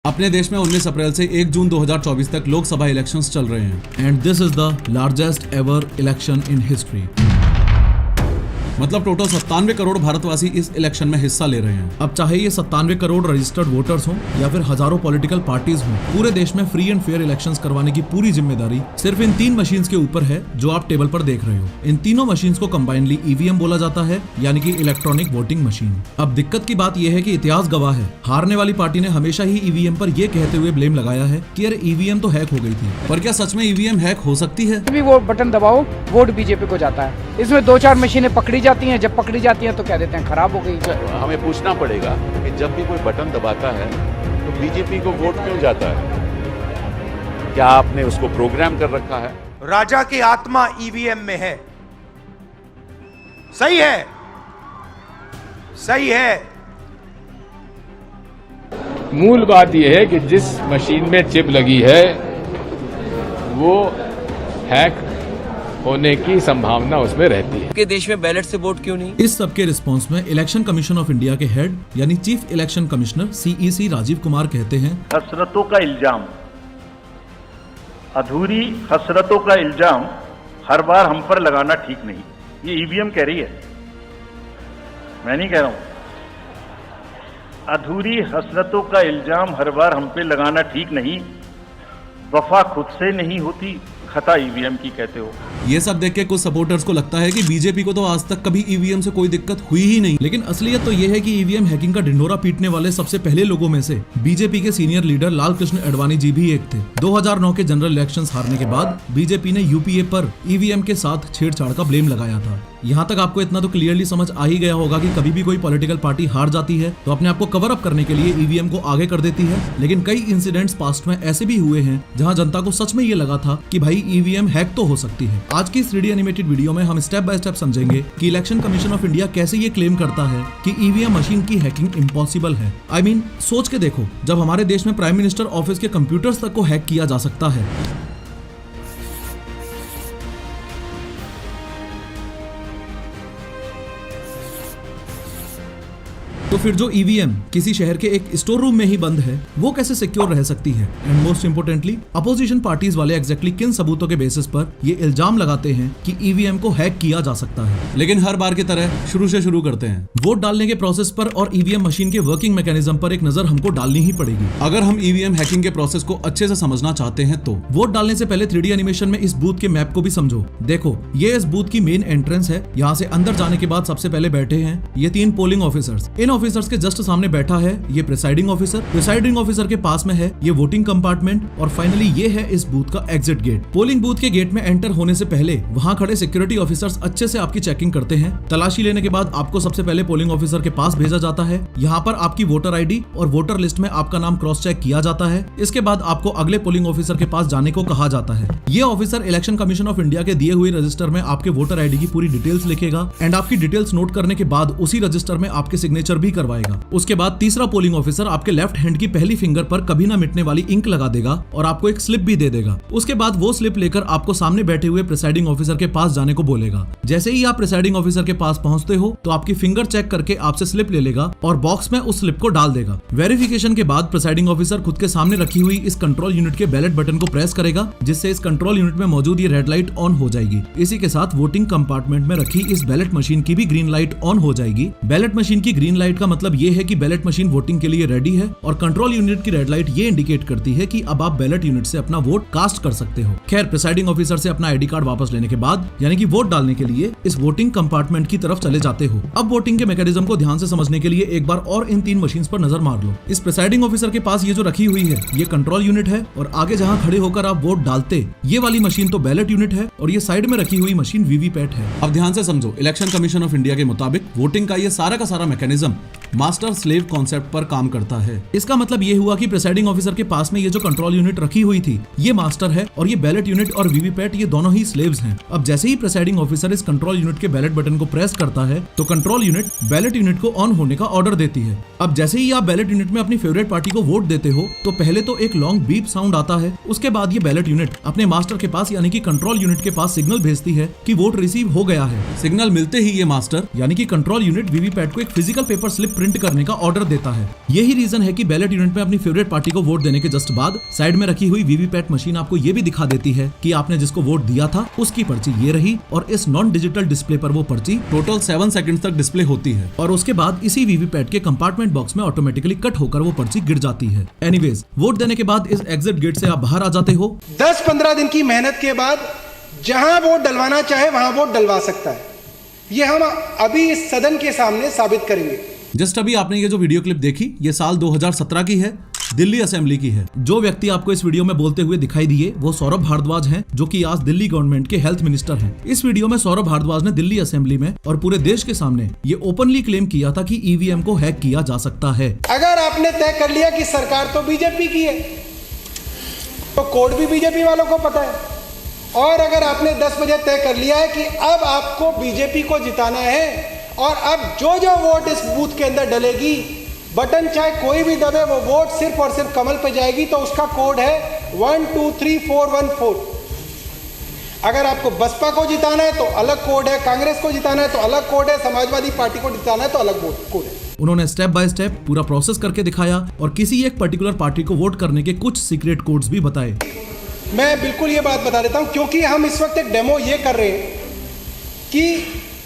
अपने देश में 19 अप्रैल से 1 जून 2024 तक लोकसभा इलेक्शंस चल रहे हैं and this is the largest ever election in history. मतलब टोटल 97 करोड़ भारतवासी इस इलेक्शन में हिस्सा ले रहे हैं। अब चाहे ये 97 करोड़ रजिस्टर्ड वोटर्स हों या फिर हजारों पॉलिटिकल पार्टीज हों, पूरे देश में फ्री एंड फेयर इलेक्शंस करवाने की पूरी जिम्मेदारी सिर्फ इन 3 मशीन्स के ऊपर है जो आप टेबल पर देख रहे हो। इन तीनों मशीन्स को कंबाइनली ईवीएम बोला जाता है, यानी कि इलेक्ट्रॉनिक वोटिंग मशीन। अब दिक्कत की बात यह है कि इतिहास गवाह है, हारने वाली पार्टी ने हमेशा ही ईवीएम पर यह कहते हुए ब्लेम लगाया है कि अरे ईवीएम तो हैक हो गई थी। पर क्या सच में ईवीएम हैक हो सकती है? भी वो बटन दबाओ वोट बीजेपी को जाता है। इसमें 2-4 मशीनें पकड़ी जाती हैं, जब पकड़ी जाती हैं तो कह देते हैं खराब हो गई। हमें पूछना पड़ेगा कि जब भी कोई बटन दबाता है तो बीजेपी को वोट क्यों जाता है? क्या आपने उसको प्रोग्राम कर रखा है? राजा की आत्मा ईवीएम में है। सही है, सही है। मूल बात यह है कि जिस मशीन में चिप लगी है वो हैक होने की संभावना उसमें रहती है। के देश में बैलेट से वोट क्यों नहीं? इस सब के रिस्पॉन्स में इलेक्शन कमीशन ऑफ इंडिया के हेड यानी chief election commissioner CEC Rajiv Kumar कहते हैं, हसरतों का इल्जाम, अधूरी हसरतों का इल्जाम हर बार हम पर लगाना ठीक नहीं। ये ईवीएम कह रही है, मैं नहीं कह रहा हूं। अधूरी हसरतों का इल्जाम हर बार हम पे लगाना ठीक नहीं। वफा खुद से नहीं होती, खता ईवीएम की कहते हो। ये सब देख के कुछ सपोर्टर्स को लगता है कि बीजेपी को तो आज तक कभी ईवीएम से कोई दिक्कत हुई ही नहीं, लेकिन असलियत तो ये है कि ईवीएम हैकिंग का ढिंढोरा पीटने वाले सबसे पहले लोगों में से बीजेपी के सीनियर लीडर लाल कृष्ण अडवाणी जी भी एक थे। 2009 के जनरल इलेक्शंस हारने के बाद बीजेपी ने यूपीए पर ईवीएम के साथ छेड़छाड़ का ब्लेम लगाया था। यहाँ तक आपको इतना तो क्लियरली समझ आ ही गया होगा कि कभी भी कोई पॉलिटिकल पार्टी हार जाती है तो अपने आप को कवर अप करने के लिए ईवीएम को आगे कर देती है, लेकिन कई इंसिडेंट्स पास्ट में ऐसे भी हुए हैं जहाँ जनता को सच में ये लगा था कि भाई ईवीएम हैक तो हो सकती है। आज की इस 3D एनिमेटेड वीडियो में हम स्टेप बाय स्टेप समझेंगे कि इलेक्शन कमीशन ऑफ इंडिया कैसे ये क्लेम करता है कि ईवीएम मशीन की हैकिंग इम्पॉसिबल है। I mean, सोच के देखो, जब हमारे देश में प्राइम मिनिस्टर ऑफिस के कंप्यूटर्स तक को हैक किया जा सकता है तो फिर जो ईवीएम किसी शहर के एक स्टोर रूम में ही बंद है वो कैसे सिक्योर रह सकती है? And most importantly opposition parties वाले एग्जैक्टली किन सबूतों के बेसिस पर ये इल्जाम लगाते हैं कि ईवीएम को हैक किया जा सकता है? लेकिन हर बार की तरह शुरू से शुरू करते हैं। वोट डालने के प्रोसेस पर और ईवीएम मशीन के वर्किंग मैकेनिज्म पर एक नजर हमको डालनी ही पड़ेगी अगर हम ईवीएम हैकिंग के प्रोसेस को अच्छे से समझना चाहते हैं। तो वोट डालने से पहले 3D एनिमेशन में इस बूथ के मैप को भी समझो। देखो, ये इस बूथ की मेन एंट्रेंस है। यहाँ से अंदर जाने के बाद सबसे पहले बैठे हैं ये 3 पोलिंग ऑफिसर्स। इन ऑफिसर्स के जस्ट सामने बैठा है ये प्रिसाइडिंग ऑफिसर। प्रिसाइडिंग ऑफिसर के पास में है ये वोटिंग कंपार्टमेंट और फाइनली ये है इस बूथ का एग्जिट गेट। पोलिंग बूथ के गेट में एंटर होने से पहले वहां खड़े सिक्योरिटी ऑफिसर्स अच्छे से आपकी चेकिंग करते हैं। तलाशी लेने के बाद आपको सबसे पहले पोलिंग ऑफिसर के पास भेजा जाता है। यहाँ पर आपकी वोटर आईडी और वोटर लिस्ट में आपका नाम क्रॉस चेक किया जाता है। इसके बाद आपको अगले पोलिंग ऑफिसर के पास जाने को कहा जाता है। ये officer election Commission of India के दिए हुए रजिस्टर में आपके वोटर आईडी की पूरी डिटेल्स लिखेगा एंड आपकी डिटेल्स नोट करने के बाद उसी रजिस्टर में आपके सिग्नेचर भी करवाएगा। उसके बाद तीसरा पोलिंग ऑफिसर आपके लेफ्ट हैंड की पहली फिंगर पर कभी ना मिटने वाली इंक लगा देगा और आपको एक स्लिप भी दे देगा। उसके बाद वो स्लिप लेकर आपको सामने बैठे हुए प्रिसाइडिंग ऑफिसर के पास जाने को बोलेगा। जैसे ही आप प्रिसाइडिंग ऑफिसर के पास पहुंचते हो तो आपकी फिंगर चेक करके आपसे स्लिप ले लेगा और बॉक्स में उस स्लिप को डाल देगा। वेरिफिकेशन के बाद प्रिसाइडिंग ऑफिसर खुद के सामने रखी हुई इस कंट्रोल यूनिट के बैलेट बटन को प्रेस करेगा, जिससे इस कंट्रोल यूनिट में मौजूद ये रेड लाइट ऑन हो जाएगी। इसी के साथ वोटिंग कंपार्टमेंट में रखी इस बैलेट मशीन की भी ग्रीन लाइट ऑन हो जाएगी। बैलेट मशीन की ग्रीन लाइट का मतलब ये है कि बैलेट मशीन वोटिंग के लिए रेडी है और कंट्रोल यूनिट की रेड लाइट ये इंडिकेट करती है कि अब आप बैलेट यूनिट से अपना वोट कास्ट कर सकते हो। खैर, प्रिसाइडिंग ऑफिसर से अपना आईडी कार्ड वापस लेने के बाद यानी कि वोट डालने के लिए इस वोटिंग कंपार्टमेंट की तरफ चले जाते हो। अब वोटिंग के मैकेनिज्म को ध्यान से समझने के लिए एक बार और इन 3 मशीन्स पर नजर मार लो। इस प्रिसाइडिंग ऑफिसर के पास ये जो रखी हुई है ये कंट्रोल यूनिट है और आगे जहाँ खड़े होकर आप वोट डालते ये वाली मशीन तो बैलेट यूनिट है और ये साइड में रखी हुई मशीन वीवीपैट है। अब ध्यान से समझो, इलेक्शन कमीशन ऑफ इंडिया के मुताबिक वोटिंग का ये सारा का सारा मैकेनिज्म मास्टर स्लेव कॉन्सेप्ट पर काम करता है। इसका मतलब ये हुआ कि प्रिसाइडिंग ऑफिसर के पास में ये जो कंट्रोल यूनिट रखी हुई थी ये मास्टर है और ये बैलेट यूनिट और वीवीपैट ये दोनों ही स्लेव्स हैं। अब जैसे ही प्रिसाइडिंग ऑफिसर इस कंट्रोल यूनिट के बैलेट बटन को प्रेस करता है तो कंट्रोल यूनिट बैलेट यूनिट को ऑन होने का ऑर्डर देती है। अब जैसे ही आप बैलेट यूनिट में अपनी फेवरेट पार्टी को वोट देते हो तो पहले तो एक लॉन्ग बीप साउंड आता है। उसके बाद ये बैलेट यूनिट अपने मास्टर के पास यानी कि कंट्रोल यूनिट के पास सिग्नल भेजती है कि वोट रिसीव हो गया है। सिग्नल मिलते ही ये मास्टर यानी कि कंट्रोल यूनिट वीवीपैट को एक फिजिकल पेपर स्लिप प्रिंट करने का ऑर्डर देता है। यही रीजन है कि बैलेट यूनिट में अपनी फेवरेट पार्टी को वोट देने के जस्ट बाद साइड में रखी हुई वीवीपैट मशीन आपको ये भी दिखा देती है कि आपने जिसको वोट दिया था उसकी पर्ची ये रही, और इस नॉन डिजिटल डिस्प्ले पर वो पर्ची टोटल 7 सेकंड तक डिस्प्ले होती है, और उसके बाद इसी वीवीपैट के कंपार्टमेंट बॉक्स में ऑटोमेटिकली कट होकर वो पर्ची गिर जाती है। एनीवेज, वोट देने के बाद इस एग्जिट गेट से आप बाहर आ जाते हो। 10-15 दिन की मेहनत के बाद जहां वोट डलवाना चाहे वहां वोट डलवा सकता है। ये हम अभी इस सदन के सामने साबित करेंगे। जस्ट अभी आपने ये जो वीडियो क्लिप देखी, ये साल 2017 की है, दिल्ली असेंबली की है। जो व्यक्ति आपको इस वीडियो में बोलते हुए दिखाई दिए वो सौरभ भारद्वाज हैं, जो कि आज दिल्ली गवर्नमेंट के हेल्थ मिनिस्टर हैं। इस वीडियो में सौरभ भारद्वाज ने दिल्ली असेंबली में और पूरे देश के सामने ये ओपनली क्लेम किया था कि ईवीएम को हैक किया जा सकता है। अगर आपने तय कर लिया कि सरकार तो बीजेपी की है, तो कोड भी बीजेपी वालों को पता है, और अगर आपने 10 बजे तय कर लिया है कि अब आपको बीजेपी को जिताना है, और अब जो जो वोट इस बूथ के अंदर डलेगी, बटन चाहे कोई भी दबे, वो वोट सिर्फ और सिर्फ कमल पे जाएगी, तो उसका कोड है 123414। अगर आपको बसपा को जिताना है तो अलग कोड है, कांग्रेस को जिताना है तो अलग कोड है, समाजवादी पार्टी को जिताना है तो अलग कोड है। उन्होंने स्टेप बाय स्टेप पूरा प्रोसेस करके दिखाया और किसी एक पर्टिकुलर पार्टी को वोट करने के कुछ सीक्रेट कोड्स भी बताए। मैं बिल्कुल ये बात बता देता हूं, क्योंकि हम इस वक्त एक डेमो ये कर रहे हैं कि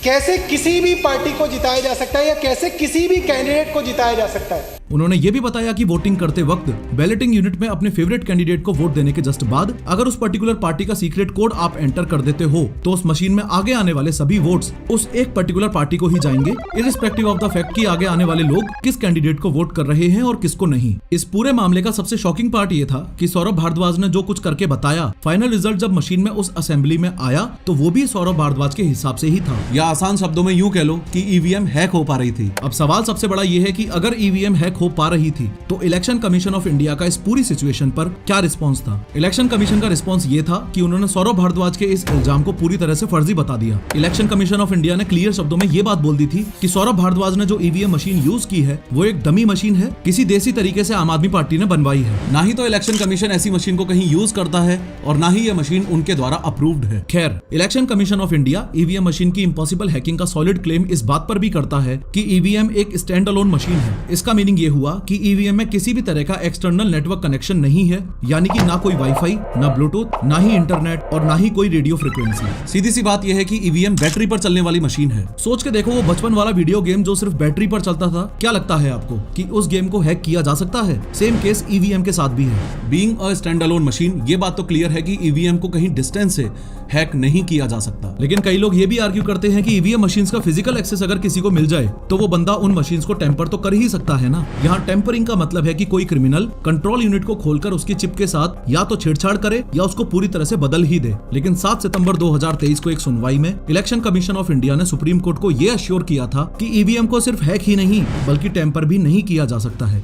कैसे किसी भी पार्टी को जिताया जा सकता है या कैसे किसी भी कैंडिडेट को जिताया जा सकता है। उन्होंने ये भी बताया कि वोटिंग करते वक्त बैलेटिंग यूनिट में अपने फेवरेट कैंडिडेट को वोट देने के जस्ट बाद अगर उस पर्टिकुलर पार्टी का सीक्रेट कोड आप एंटर कर देते हो तो उस मशीन में आगे आने वाले सभी वोट्स उस एक पर्टिकुलर पार्टी को ही जाएंगे, इररिस्पेक्टिव ऑफ द फैक्ट कि आगे आने वाले लोग किस कैंडिडेट को वोट कर रहे हैं और किसको नहीं। इस पूरे मामले का सबसे शॉकिंग पार्ट ये था कि सौरभ भारद्वाज ने जो कुछ करके बताया, फाइनल रिजल्ट जब मशीन में उस असेंबली में आया तो वो भी सौरभ भारद्वाज के हिसाब से ही था, या आसान शब्दों में यूं कह लो कि ईवीएम हैक हो पा रही थी। अब सवाल सबसे बड़ा ये है कि अगर ईवीएम हैक हो पा रही थी तो इलेक्शन कमीशन ऑफ इंडिया का इस पूरी सिचुएशन पर क्या रिस्पांस था। इलेक्शन कमीशन का रिस्पांस ये था कि उन्होंने सौरभ भारद्वाज के इस इल्जाम को पूरी तरह से फर्जी बता दिया। इलेक्शन कमीशन ऑफ इंडिया ने क्लियर शब्दों में ये बात बोल दी थी कि सौरभ भारद्वाज ने जो ईवीएम मशीन यूज की है वो एक डमी मशीन है, किसी देसी तरीके से आम आदमी पार्टी ने बनवाई है। ना ही तो इलेक्शन कमीशन ऐसी मशीन को कहीं यूज करता है और ना ही ये मशीन उनके द्वारा अप्रूव्ड है। खैर, election Commission of India EVM machine की इम्पॉसिबल हैकिंग का सॉलिड क्लेम इस बात पर भी करता है कि ईवीएम एक स्टैंड अलोन मशीन है। इसका मीनिंग ये हुआ कि ईवीएम में किसी भी तरह का एक्सटर्नल नेटवर्क कनेक्शन नहीं है, यानी कि ना कोई वाईफाई, ना ब्लूटूथ, ना ही इंटरनेट और ना ही कोई रेडियो फ्रीक्वेंसी। सीधी सी बात यह है कि ईवीएम बैटरी पर चलने वाली मशीन है। सोच के देखो वो बचपन वाला वीडियो गेम जो सिर्फ बैटरी पर चलता था, क्या लगता है आपको कि उस गेम को हैक किया जा सकता है? सेम केस ईवीएम के साथ भी है। Being a stand alone machine, ये बात तो क्लियर है कि ईवीएम को कहीं डिस्टेंस से हैक नहीं किया जा सकता, लेकिन कई लोग ये भी आर्ग्यू करते हैं कि ईवीएम मशीन्स का फिजिकल एक्सेस अगर किसी को मिल जाए तो वो बंदा उन मशीन्स को टेम्पर तो कर ही सकता है ना। यहाँ टेम्परिंग का मतलब है कि कोई क्रिमिनल कंट्रोल यूनिट को खोलकर उसकी चिप के साथ या तो छेड़छाड़ करे या उसको पूरी तरह से बदल ही दे। लेकिन 7 सितंबर 2023 को एक सुनवाई में इलेक्शन कमीशन ऑफ इंडिया ने सुप्रीम कोर्ट को यह अश्योर किया था कि ईवीएम को सिर्फ हैक ही नहीं बल्कि टेम्पर भी नहीं किया जा सकता है।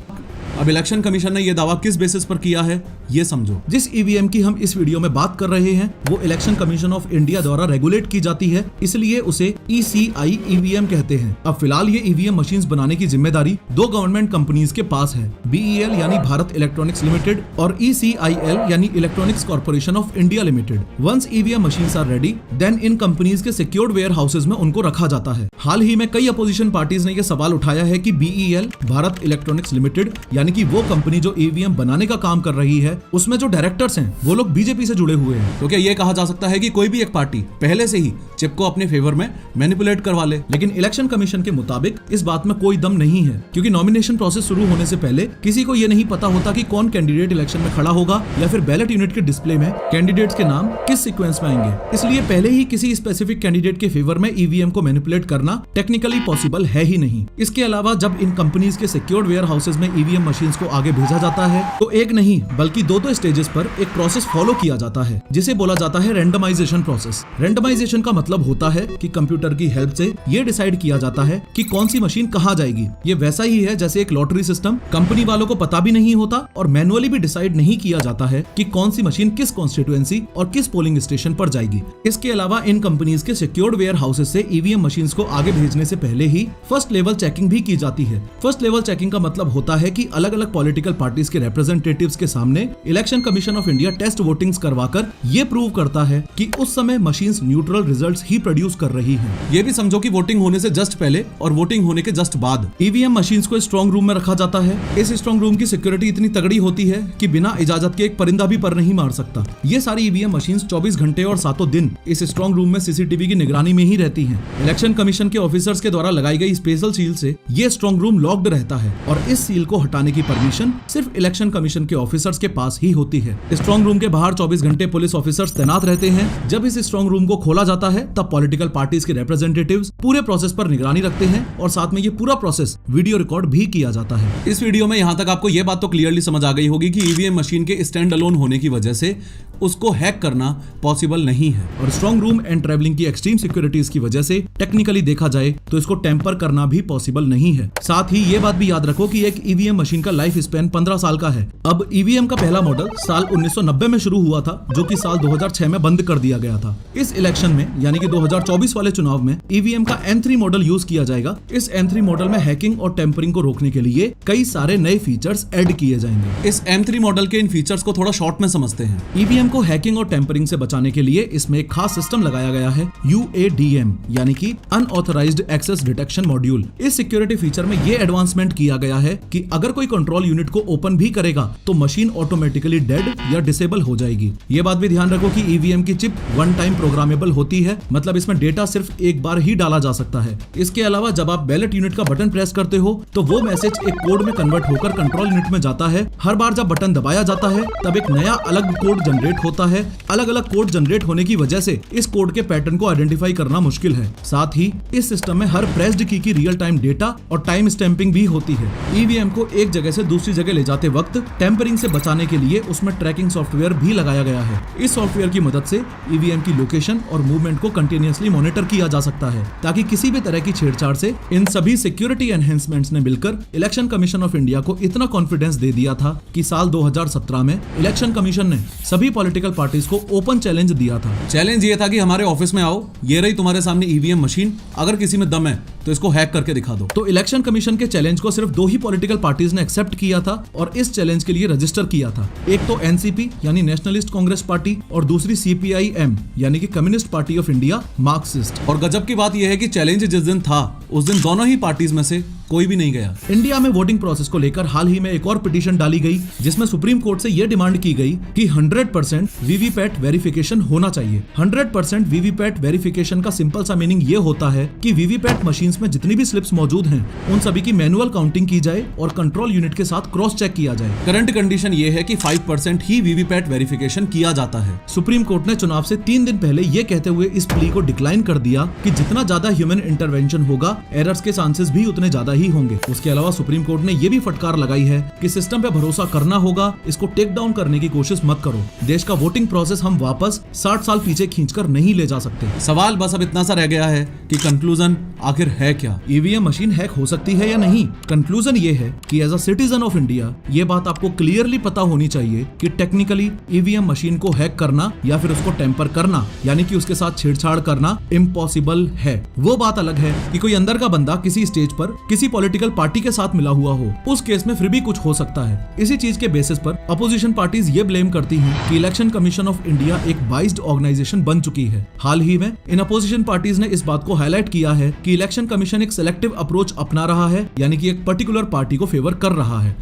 अब इलेक्शन कमीशन ने यह दावा किस बेसिस पर किया है ये समझो। जिस ईवीएम की हम इस वीडियो में बात कर रहे हैं वो इलेक्शन कमीशन ऑफ इंडिया द्वारा रेगुलेट की जाती है, इसलिए उसे ECI ईवीएम कहते हैं। अब फिलहाल ये ईवीएम मशीन्स बनाने की जिम्मेदारी 2 गवर्नमेंट कंपनीज के पास है, BEL यानी भारत इलेक्ट्रॉनिक्स लिमिटेड और ECIL यानी Electronics Corporation of India Limited. Once EVM machines are ready then in companies के सिक्योर्ड वेयर हाउसेज में उनको रखा जाता है। हाल ही में कई अपोजिशन पार्टीज ने यह सवाल उठाया है कि BEL भारत इलेक्ट्रॉनिक्स लिमिटेड यानी कि वो कंपनी जो ईवीएम बनाने का काम कर रही है उसमें जो डायरेक्टर्स हैं वो लोग बीजेपी से जुड़े हुए हैं। तो क्या ये कहा जा सकता है कि कोई भी एक पार्टी पहले से ही चिप को अपने फेवर में मैनिपुलेट करवा ले? लेकिन इलेक्शन कमीशन के मुताबिक इस बात में कोई दम नहीं है, क्योंकि नॉमिनेशन प्रोसेस शुरू होने से पहले किसी को ये नहीं पता होता कि कौन कैंडिडेट इलेक्शन में खड़ा होगा या फिर बैलेट यूनिट के डिस्प्ले में कैंडिडेट्स के नाम किस सीक्वेंस में आएंगे। इसलिए पहले ही किसी स्पेसिफिक कैंडिडेट के फेवर में ईवीएम को मैनिपुलेट करना टेक्निकली पॉसिबल है ही नहीं। इसके अलावा जब इन कंपनीज के सिक्योर्ड वेयर हाउसेज में ईवीएम मशीन्स को आगे भेजा जाता है तो एक नहीं बल्कि 2 स्टेजेस पर एक प्रोसेस फॉलो किया जाता है जिसे बोला जाता है रेंडमाइजेशन प्रोसेस। रेंडमाइजेशन का मतलब होता है कि कंप्यूटर की हेल्प से ये डिसाइड किया जाता है कि कौन सी मशीन कहाँ जाएगी। ये वैसा ही है जैसे एक लॉटरी सिस्टम, कंपनी वालों को पता भी नहीं होता और मैनुअली भी डिसाइड नहीं किया जाता है कि कौन सी मशीन किस कॉन्स्टिट्यूएंसी और किस पोलिंग स्टेशन पर जाएगी। इसके अलावा इन कंपनीज के सिक्योर्ड वेयर हाउसेज से ईवीएम मशीन्स को आगे भेजने से पहले ही फर्स्ट लेवल चेकिंग भी की जाती है। फर्स्ट लेवल चेकिंग का मतलब होता है कि अलग अलग पॉलिटिकल पार्टीज के रिप्रेजेंटेटिव्स के सामने Election Commission of India test votings करवाकर ये प्रूव करता है कि उस समय मशीन्स न्यूट्रल रिजल्ट्स ही प्रोड्यूस कर रही हैं। ये भी समझो कि वोटिंग होने से जस्ट पहले और वोटिंग होने के जस्ट बाद ईवीएम मशीन्स को स्ट्रॉन्ग रूम में रखा जाता है। इस स्ट्रॉन्ग रूम की सिक्योरिटी इतनी तगड़ी होती है कि बिना इजाजत के एक परिंदा भी पर नहीं मार सकता। ये सारी ईवीएम मशीन्स 24 घंटे और 7 दिन इस स्ट्रॉन्ग रूम में सीसीटीवी की निगरानी में ही रहती हैं। इलेक्शन कमीशन के ऑफिसर्स के द्वारा लगाई गई स्पेशल सील से ये स्ट्रॉन्ग रूम लॉक्ड रहता है और इस सील को हटाने की परमिशन सिर्फ इलेक्शन कमीशन के ऑफिसर्स के पास ही होती है। स्ट्रॉन्ग रूम के बाहर 24 घंटे पुलिस ऑफिसर्स तैनात रहते हैं। जब इस स्ट्रॉन्ग रूम को खोला जाता है तब पॉलिटिकल पार्टीज के रिप्रेजेंटेटिव्स पूरे प्रोसेस पर निगरानी रखते हैं और साथ में ये पूरा प्रोसेस वीडियो रिकॉर्ड भी किया जाता है। इस वीडियो में यहाँ तक आपको ये बात तो क्लियरली समझ आ गई होगी कि ईवीएम मशीन के स्टैंड अलोन होने की वजह से उसको हैक करना पॉसिबल नहीं है और स्ट्रॉन्ग रूम एंड ट्रैवलिंग की एक्सट्रीम सिक्योरिटीज की वजह से टेक्निकली देखा जाए तो इसको टेम्पर करना भी पॉसिबल नहीं है। साथ ही ये बात भी याद रखो कि एक ईवीएम मशीन का लाइफ स्पैन 15 साल का है। अब ईवीएम का पहला मॉडल साल 1990 में शुरू हुआ था जो कि साल 2006 में बंद कर दिया गया था। इस इलेक्शन में यानी कि 2024 वाले चुनाव में ईवीएम का M3 मॉडल यूज किया जाएगा। इस M3 मॉडल में हैकिंग और टेम्परिंग को रोकने के लिए कई सारे नए फीचर्स ऐड किए जाएंगे। इस M3 मॉडल के इन फीचर्स को थोड़ा शॉर्ट में समझते हैं। ईवीएम को हैकिंग और टेम्परिंग से बचाने के लिए इसमें एक खास सिस्टम लगाया गया है UADM यानी कि अनऑथराइज्ड एक्सेस डिटेक्शन मॉड्यूल। इस सिक्योरिटी फीचर में ये एडवांसमेंट किया गया है कि अगर कोई कंट्रोल यूनिट को ओपन भी करेगा तो मशीन ऑटोमेटिकली डेड या डिसेबल हो जाएगी। ये बात भी ध्यान रखो कि ईवीएम की चिप वन टाइम प्रोग्रामेबल होती है, मतलब इसमें डेटा सिर्फ एक बार ही डाला जा सकता है। इसके अलावा जब आप बैलेट यूनिट का बटन प्रेस करते हो तो वो मैसेज एक कोड में कन्वर्ट होकर कंट्रोल यूनिट में जाता है। हर बार जब बटन दबाया जाता है तब एक नया अलग कोड जनरेट होता है। अलग अलग कोड जनरेट होने की वजह से इस कोड के पैटर्न को आइडेंटिफाई करना मुश्किल है। साथ ही इस सिस्टम में हर प्रेस्ड की रियल टाइम डेटा और टाइम स्टैंपिंग भी होती है। ईवीएम को एक जगह से दूसरी जगह ले जाते वक्त टेम्परिंग से बचाने के लिए उसमें ट्रैकिंग सॉफ्टवेयर भी लगाया गया है। इस सॉफ्टवेयर की मदद से ईवीएम की लोकेशन और मूवमेंट को कंटिन्यूअसली मॉनिटर किया जा सकता है ताकि किसी भी तरह की छेड़छाड़ से इन सभी सिक्योरिटी एनहेंसमेंट्स ने मिलकर इलेक्शन कमीशन ऑफ इंडिया को इतना कॉन्फिडेंस दे दिया था कि साल 2017 में इलेक्शन कमीशन ने सभी पॉलिटिकल पार्टीज को ओपन चैलेंज दिया था। चैलेंज ये था कि हमारे ऑफिस में आओ, ये रही तुम्हारे सामने ईवीएम मशीन, अगर किसी में दम है तो इसको हैक करके दिखा दो। तो इलेक्शन कमीशन के चैलेंज को सिर्फ 2 ही पॉलिटिकल पार्टीज ने एक्सेप्ट किया था और इस चैलेंज के लिए रजिस्टर किया था। एक तो एनसीपी यानी नेशनलिस्ट कांग्रेस पार्टी और दूसरी CPIM यानी कि communist party of India Marxist. और गजब की बात यह है कि चैलेंज जिस दिन था उस दिन दोनों ही पार्टीज में से कोई भी नहीं गया। इंडिया में वोटिंग प्रोसेस को लेकर हाल ही में एक और पिटीशन डाली गई जिसमें सुप्रीम कोर्ट से यह डिमांड की गई कि 100% वीवीपैट वेरिफिकेशन होना चाहिए। 100% वीवीपैट वेरिफिकेशन का सिंपल सा मीनिंग ये होता है कि वीवीपैट मशीन्स में जितनी भी स्लिप्स मौजूद हैं उन सभी की मैनुअल काउंटिंग की जाए और कंट्रोल यूनिट के साथ क्रॉस चेक किया जाए। करंट कंडीशन ये है कि 5% ही वीवीपैट वेरिफिकेशन किया जाता है। सुप्रीम कोर्ट ने चुनाव से 3 दिन पहले ये कहते हुए इस प्ली को डिक्लाइन कर दिया कि जितना ज्यादा ह्यूमन इंटरवेंशन होगा एरर्स के चांसेस भी उतने ज्यादा ही होंगे। उसके अलावा सुप्रीम कोर्ट ने यह भी फटकार लगाई है कि सिस्टम पे भरोसा करना होगा, इसको टेक डाउन करने की कोशिश मत करो। देश का वोटिंग प्रोसेस हम वापस 60 साल पीछे खींचकर नहीं ले जा सकते। सवाल बस अब इतना सा रह गया है कि कंक्लूजन आखिर है क्या? ईवीएम मशीन हैक हो सकती है या नहीं? कंक्लूजन ये है कि as a citizen of India ये बात आपको क्लियरली पता होनी चाहिए कि टेक्निकली ईवीएम मशीन को हैक करना या फिर उसको टेम्पर करना यानी कि उसके साथ छेड़छाड़ करना इम्पॉसिबल है। वो बात अलग है कि कोई अंदर का बंदा किसी स्टेज पर किसी पॉलिटिकल पार्टी के साथ मिला हुआ हो, उस केस में फिर भी कुछ हो सकता है। इसी चीज के बेसिस पर अपोजिशन पार्टीज ये ब्लेम करती हैं कि इलेक्शन कमीशन ऑफ इंडिया एक बाइस्ड ऑर्गेनाइजेशन बन चुकी है। हाल ही में इन अपोजिशन पार्टीज ने इस बात को हाईलाइट किया है कि इलेक्शन कमीशन एक सिलेक्टिव अप्रोच अपना रहा है यानी कि एक पर्टिकुलर पार्टी को फेवर कर रहा है।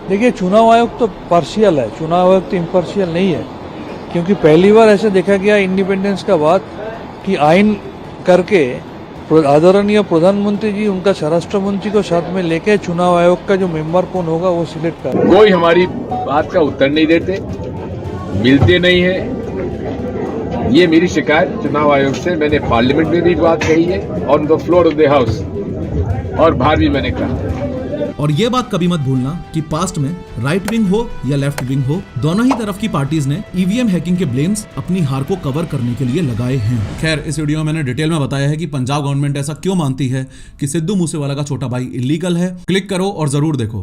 देखिए, चुनाव आयोग तो पार्शियल है, चुनाव आयोग तो इम्पार्शियल नहीं है, क्योंकि पहली बार ऐसे देखा गया इंडिपेंडेंस का बाद कि आइन करके आदरणीय प्रधानमंत्री जी उनका स्वराष्ट्र मंत्री को साथ में लेके चुनाव आयोग का जो मेंबर कौन होगा वो सिलेक्ट कर। कोई हमारी बात का उत्तर नहीं देते, मिलते नहीं है। ये मेरी शिकायत चुनाव आयोग से मैंने पार्लियामेंट में भी बात कही है, on the floor of the house, और बाहर भी मैंने कहा। और ये बात कभी मत भूलना कि पास्ट में राइट विंग हो या लेफ्ट विंग हो, दोनों ही तरफ की पार्टीज ने ईवीएम हैकिंग के ब्लेम्स अपनी हार को कवर करने के लिए लगाए हैं। खैर, इस वीडियो में मैंने डिटेल में बताया है कि पंजाब गवर्नमेंट ऐसा क्यों मानती है कि सिद्धू मूसेवाला का छोटा भाई इलीगल है। क्लिक करो और जरूर देखो।